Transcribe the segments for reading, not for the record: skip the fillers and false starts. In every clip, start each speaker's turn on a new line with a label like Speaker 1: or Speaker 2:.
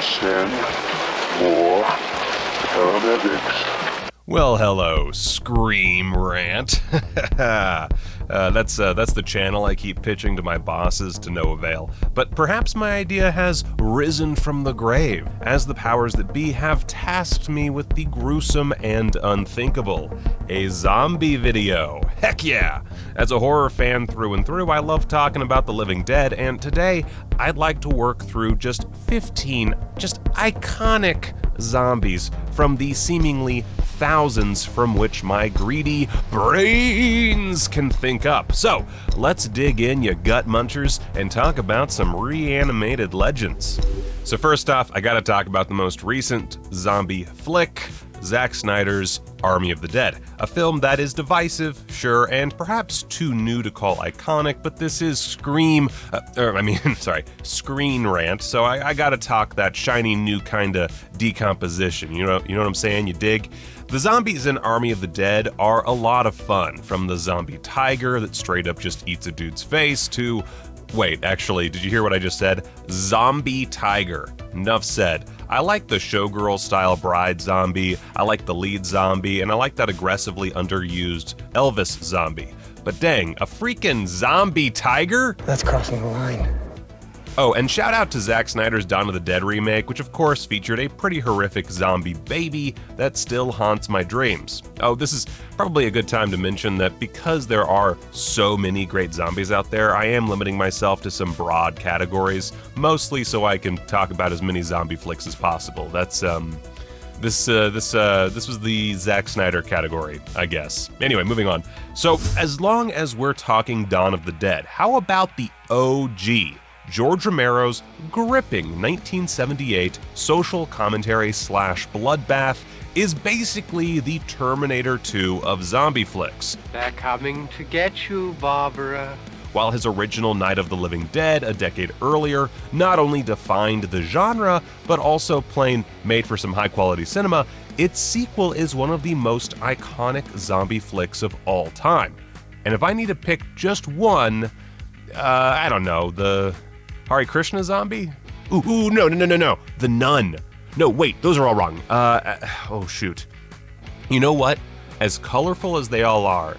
Speaker 1: send more paramedics.
Speaker 2: Well, hello, Scream Rant. That's the channel I keep pitching to my bosses to no avail. But perhaps my idea has risen from the grave, as the powers that be have tasked me with the gruesome and unthinkable, a zombie video. Heck yeah! As a horror fan through and through, I love talking about the living dead, and today I'd like to work through just 15 iconic zombies from the seemingly thousands from which my greedy brains can think up. So let's dig in, you gut munchers, and talk about some reanimated legends. So first off, I gotta talk about the most recent zombie flick, Zack Snyder's Army of the Dead, a film that is divisive, sure, and perhaps too new to call iconic, but this is Screen Rant, so I gotta talk that shiny new kinda decomposition, you know what I'm saying, you dig? The zombies in Army of the Dead are a lot of fun, from the zombie tiger that straight up just eats a dude's face to, wait, actually, did you hear what I just said? Zombie tiger. Enough said. I like the showgirl-style bride zombie, I like the lead zombie, and I like that aggressively underused Elvis zombie. But dang, a freaking zombie tiger?
Speaker 3: That's crossing the line.
Speaker 2: Oh, and shout out to Zack Snyder's Dawn of the Dead remake, which of course featured a pretty horrific zombie baby that still haunts my dreams. Oh, this is probably a good time to mention that because there are so many great zombies out there, I am limiting myself to some broad categories, mostly so I can talk about as many zombie flicks as possible. That's, this was the Zack Snyder category, I guess. Anyway, moving on. So, as long as we're talking Dawn of the Dead, how about the OG? George Romero's gripping 1978 social commentary / bloodbath is basically the Terminator 2 of zombie flicks.
Speaker 4: They're coming to get you, Barbara.
Speaker 2: While his original Night of the Living Dead a decade earlier not only defined the genre, but also plain made for some high-quality cinema, its sequel is one of the most iconic zombie flicks of all time. And if I need to pick just one, I don't know, the Hare Krishna zombie? Ooh, no. The Nun. No, wait, those are all wrong. Oh shoot. You know what? As colorful as they all are,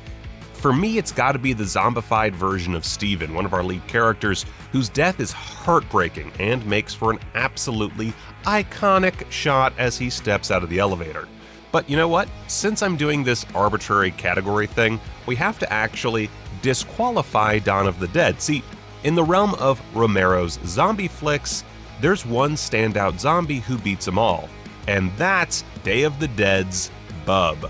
Speaker 2: for me it's gotta be the zombified version of Steven, one of our lead characters, whose death is heartbreaking and makes for an absolutely iconic shot as he steps out of the elevator. But you know what? Since I'm doing this arbitrary category thing, we have to actually disqualify Dawn of the Dead. See, in the realm of Romero's zombie flicks, there's one standout zombie who beats them all, and that's Day of the Dead's Bub.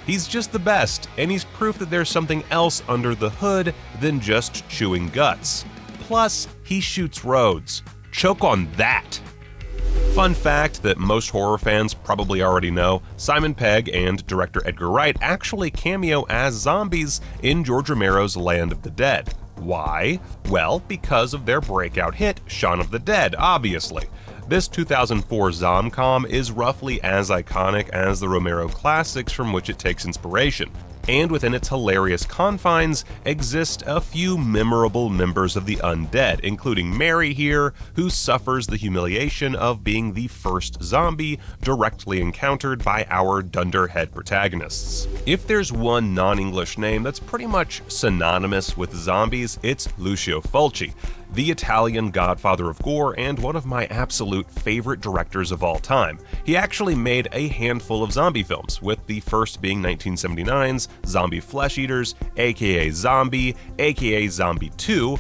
Speaker 2: He's just the best, and he's proof that there's something else under the hood than just chewing guts. Plus, he shoots roads. Choke on that! Fun fact that most horror fans probably already know, Simon Pegg and director Edgar Wright actually cameo as zombies in George Romero's Land of the Dead. Why? Well, because of their breakout hit, Shaun of the Dead, obviously. This 2004 Zomcom is roughly as iconic as the Romero classics from which it takes inspiration, and within its hilarious confines exist a few memorable members of the undead, including Mary here, who suffers the humiliation of being the first zombie directly encountered by our dunderhead protagonists. If there's one non-English name that's pretty much synonymous with zombies, it's Lucio Fulci, the Italian godfather of gore and one of my absolute favorite directors of all time. He actually made a handful of zombie films, with the first being 1979's Zombie Flesh Eaters, aka Zombie, aka Zombie 2,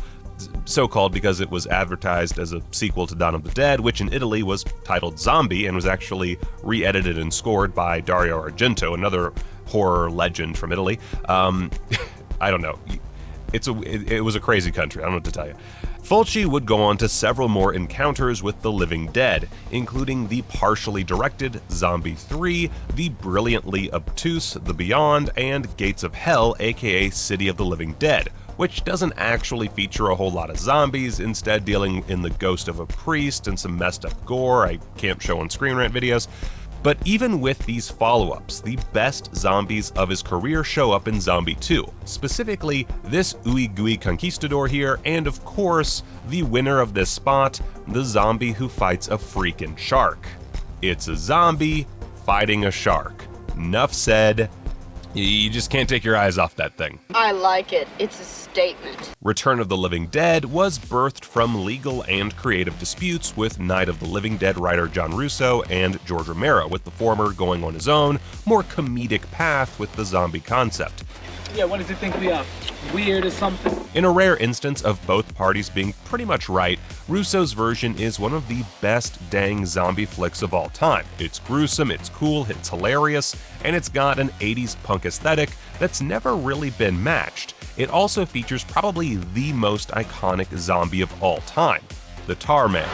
Speaker 2: so called because it was advertised as a sequel to Dawn of the Dead, which in Italy was titled Zombie and was actually re-edited and scored by Dario Argento, another horror legend from Italy. I don't know. It was a crazy country, I don't know what to tell you. Fulci would go on to several more encounters with the living dead, including the partially directed Zombie 3, the brilliantly obtuse The Beyond, and Gates of Hell, aka City of the Living Dead, which doesn't actually feature a whole lot of zombies, instead dealing in the ghost of a priest and some messed up gore I can't show on ScreenRant videos. But even with these follow-ups, the best zombies of his career show up in Zombie 2, specifically this ooey-gooey conquistador here, and of course, the winner of this spot, the zombie who fights a freaking shark. It's a zombie fighting a shark. Nuff said. You just can't take your eyes off that thing.
Speaker 3: I like it. It's a statement.
Speaker 2: Return of the Living Dead was birthed from legal and creative disputes with Night of the Living Dead writer John Russo and George Romero, with the former going on his own, more comedic path with the zombie concept.
Speaker 5: Yeah, what does he think we are? Weird or something?
Speaker 2: In a rare instance of both parties being pretty much right, Russo's version is one of the best dang zombie flicks of all time. It's gruesome, it's cool, it's hilarious, and it's got an 80s punk aesthetic that's never really been matched. It also features probably the most iconic zombie of all time, the Tar Man.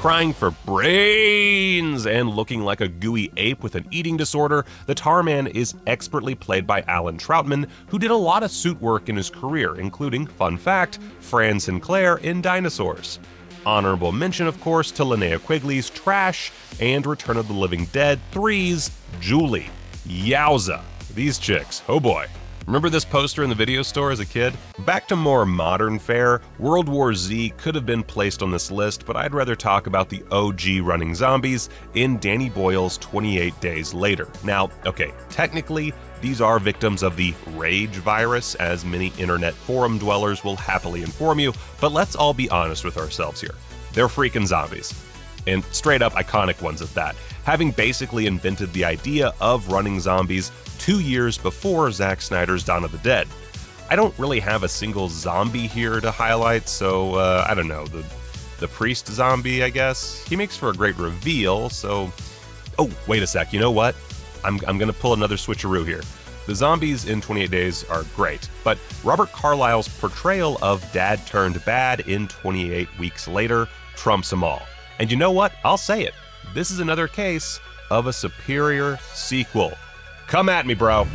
Speaker 2: Crying for brains and looking like a gooey ape with an eating disorder, the Tar Man is expertly played by Alan Troutman, who did a lot of suit work in his career, including, fun fact, Fran Sinclair in Dinosaurs. Honorable mention, of course, to Linnea Quigley's Trash and Return of the Living Dead 3's Julie. Yowza. These chicks, oh boy. Remember this poster in the video store as a kid? Back to more modern fare, World War Z could have been placed on this list, but I'd rather talk about the OG running zombies in Danny Boyle's 28 Days Later. Now, okay, technically, these are victims of the rage virus, as many internet forum dwellers will happily inform you, but let's all be honest with ourselves here. They're freaking zombies. And straight up iconic ones at that, having basically invented the idea of running zombies 2 years before Zack Snyder's Dawn of the Dead. I don't really have a single zombie here to highlight, so I don't know, the priest zombie, I guess? He makes for a great reveal, so... Oh, wait a sec, you know what? I'm gonna pull another switcheroo here. The zombies in 28 Days are great, but Robert Carlyle's portrayal of Dad Turned Bad in 28 Weeks Later trumps them all. And you know what? I'll say it. This is another case of a superior sequel. Come at me, bro.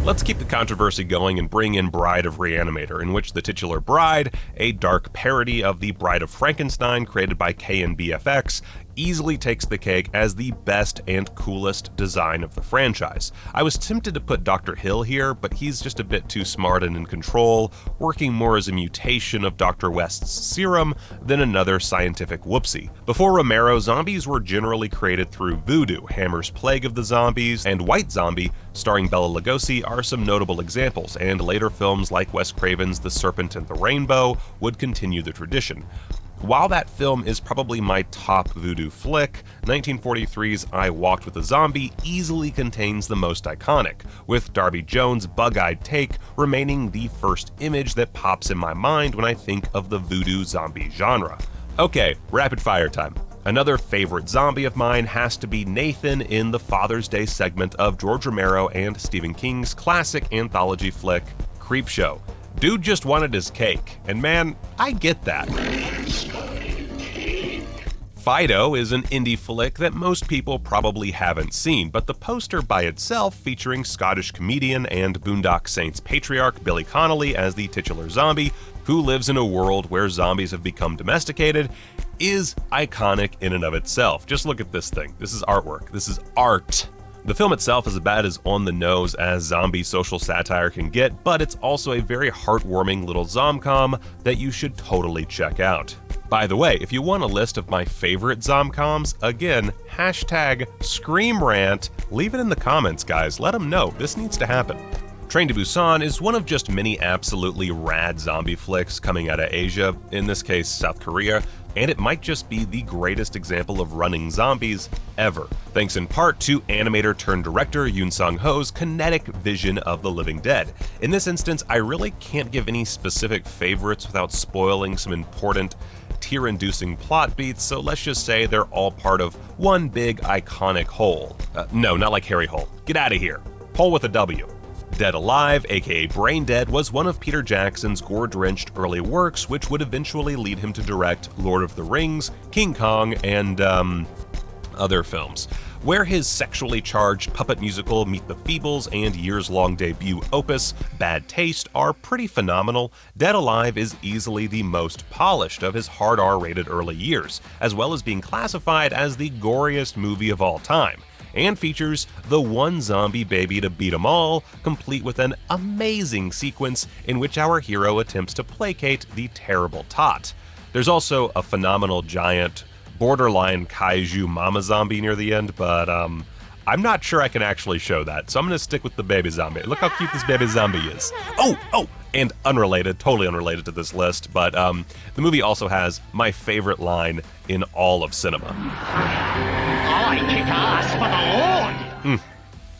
Speaker 2: Let's keep the controversy going and bring in Bride of Re-Animator, in which the titular Bride, a dark parody of the Bride of Frankenstein created by KNBFX, easily takes the cake as the best and coolest design of the franchise. I was tempted to put Dr. Hill here, but he's just a bit too smart and in control, working more as a mutation of Dr. West's serum than another scientific whoopsie. Before Romero, zombies were generally created through voodoo. Hammer's Plague of the Zombies and White Zombie, starring Bela Lugosi, are some notable examples, and later films like Wes Craven's The Serpent and the Rainbow would continue the tradition. While that film is probably my top voodoo flick, 1943's I Walked with a Zombie easily contains the most iconic, with Darby Jones' bug-eyed take remaining the first image that pops in my mind when I think of the voodoo zombie genre. Okay, rapid fire time. Another favorite zombie of mine has to be Nathan in the Father's Day segment of George Romero and Stephen King's classic anthology flick, Creepshow. Dude just wanted his cake, and man, I get that. Fido is an indie flick that most people probably haven't seen, but the poster by itself, featuring Scottish comedian and Boondock Saints patriarch Billy Connolly as the titular zombie, who lives in a world where zombies have become domesticated, is iconic in and of itself. Just look at this thing. This is artwork. This is art. The film itself is about as on the nose as zombie social satire can get, but it's also a very heartwarming little zomcom that you should totally check out. By the way, if you want a list of my favorite zomcoms, again, hashtag ScreamRant, leave it in the comments, guys. Let them know. This needs to happen. Train to Busan is one of just many absolutely rad zombie flicks coming out of Asia, in this case South Korea, and it might just be the greatest example of running zombies ever, thanks in part to animator turned director Yoon Sung-ho's kinetic vision of the living dead. In this instance, I really can't give any specific favorites without spoiling some important tear-inducing plot beats, so let's just say they're all part of one big iconic whole. No, not like Harry Hole. Get out of here. Hole with a W. Dead Alive, aka Braindead, was one of Peter Jackson's gore-drenched early works, which would eventually lead him to direct Lord of the Rings, King Kong, and other films. where his sexually charged puppet musical Meet the Feebles and years-long debut opus Bad Taste are pretty phenomenal, Dead Alive is easily the most polished of his hard R-rated early years, as well as being classified as the goriest movie of all time, and features the one zombie baby to beat 'em all, complete with an amazing sequence in which our hero attempts to placate the terrible tot. There's also a phenomenal giant, borderline kaiju mama zombie near the end, but I'm not sure I can actually show that, so I'm gonna stick with the baby zombie. Look how cute this baby zombie is. Oh, and unrelated, totally unrelated to this list, but the movie also has my favorite line in all of cinema.
Speaker 1: I kick ass for the Lord!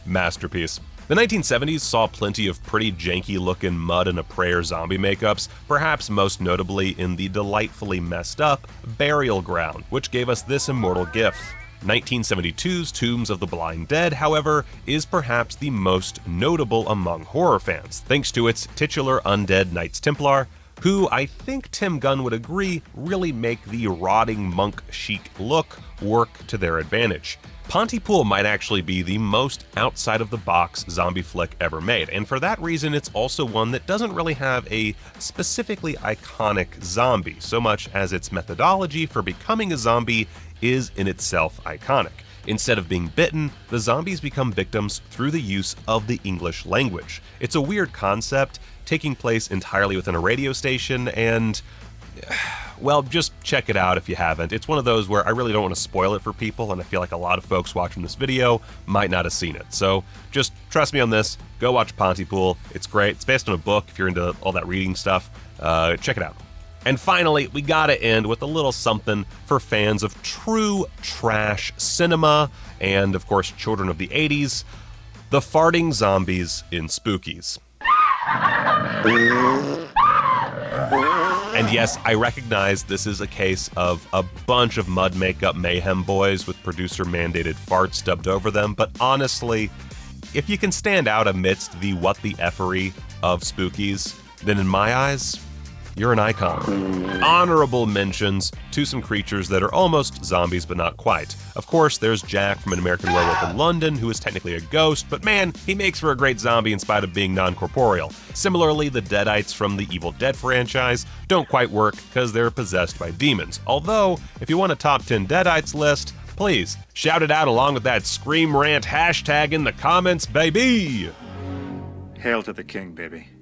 Speaker 2: Masterpiece. The 1970s saw plenty of pretty janky-looking Mud and a Prayer zombie makeups, perhaps most notably in the delightfully messed up Burial Ground, which gave us this immortal gift. 1972's Tombs of the Blind Dead, however, is perhaps the most notable among horror fans, thanks to its titular undead Knights Templar, who I think Tim Gunn would agree really make the rotting monk chic look work to their advantage. Pontypool might actually be the most outside-of-the-box zombie flick ever made, and for that reason it's also one that doesn't really have a specifically iconic zombie, so much as its methodology for becoming a zombie is in itself iconic. Instead of being bitten, the zombies become victims through the use of the English language. It's a weird concept, taking place entirely within a radio station, and well, just check it out if you haven't. It's one of those where I really don't want to spoil it for people, and I feel like a lot of folks watching this video might not have seen it. So just trust me on this, go watch Pontypool. It's great. It's based on a book if you're into all that reading stuff. Check it out. And finally, we gotta end with a little something for fans of true trash cinema, and of course, children of the 80s, the farting zombies in Spookies. And yes, I recognize this is a case of a bunch of mud makeup mayhem boys with producer-mandated farts dubbed over them, but honestly, if you can stand out amidst the what the effery of Spookies, then in my eyes, you're an icon. Honorable mentions to some creatures that are almost zombies but not quite. Of course, there's Jack from An American Werewolf in London, who is technically a ghost, but man, he makes for a great zombie in spite of being non-corporeal. Similarly, the Deadites from the Evil Dead franchise don't quite work because they're possessed by demons. Although, if you want a top 10 Deadites list, please shout it out along with that Scream Rant hashtag in the comments, baby!
Speaker 6: Hail to the king, baby.